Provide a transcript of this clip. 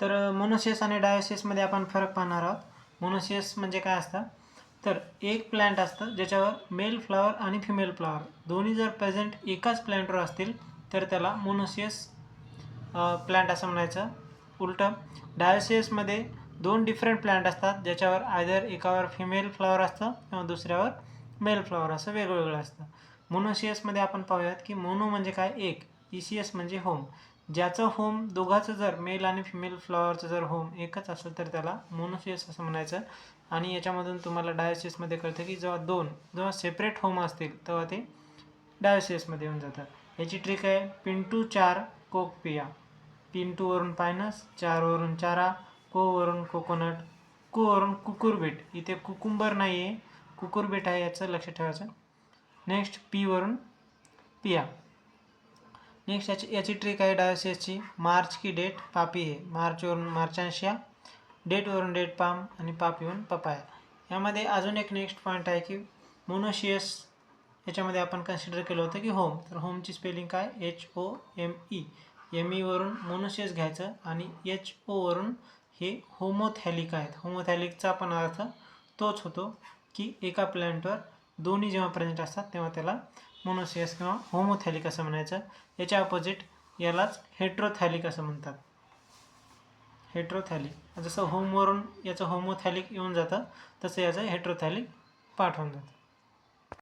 तर मोनोसियस आणि डायोसियसमध्ये आपण फरक पाहणार आहोत. मोनोसियस म्हणजे काय असतं, तर एक प्लांट असतं ज्याच्यावर मेल फ्लॉवर आणि फिमेल फ्लॉवर दोन्ही जर प्रेझेंट एकाच प्लांटवर असतील तर त्याला मोनोसियस प्लांट असं म्हणायचं. उलटं डायोसियसमध्ये दोन डिफरंट प्लांट असतात ज्याच्यावर आयदर एकावर फिमेल फ्लॉवर असतं किंवा दुसऱ्यावर मेल फ्लॉवर असं वेगवेगळं असतं. मोनोसियसमध्ये आपण पाहूयात की मोनो म्हणजे काय एक, इसियस म्हणजे होम. ज्याचं होम दोघाचं जर मेल आणि फिमेल फ्लॉवरचं जर होम एकच असेल तर त्याला मोनोसियस असं म्हणायचं. आणि याच्यामधून तुम्हाला डायोसियसमध्ये कळतं की जेव्हा सेपरेट होम असतील तेव्हा ते डायोसियसमध्ये येऊन जातं. याची ट्रिक आहे पिंटू 4 कोक पिया. पिंटूवरून पायनस, 4 वरून चारा, कोवरून कोकोनट, कुवरून कुकुरबीट. इथे कुकुंबर नाही आहे, कुकुरबीट आहे, याचं लक्ष ठेवायचं. नेक्स्ट पी वरून पिया. नेक्स्ट याची ट्रिक आहे डायोसियसची मार्च की डेट पापी आहे. मार्चवरून मार्चांशिया, डेटवरून डेट पाम आणि पापीवरून पपाया. यामध्ये अजून एक नेक्स्ट पॉईंट आहे की मोनोशियस याच्यामध्ये आपण कन्सिडर केलं होतं की होम. तर होमची स्पेलिंग काय, HOME. ME वरून मोनोशियस घ्यायचं आणि HO वरून हे होमोथॅलिक आहेत. होमोथॅलिकचा पण अर्थ तोच होतो की एका प्लॅन्टवर दोन्ही जेव्हा प्रेझेंट असतात तेव्हा त्याला मोनोसियस किंवा होमोथॅलिक असं म्हणायचं. याच्या अपोजिट यालाच हेट्रोथॅलिक असं म्हणतात. हेट्रोथॅलिक जसं होमवरून याचं होमोथॅलिक येऊन जातं तसं याचं हेट्रोथॅलिक पाठ होऊन जातं.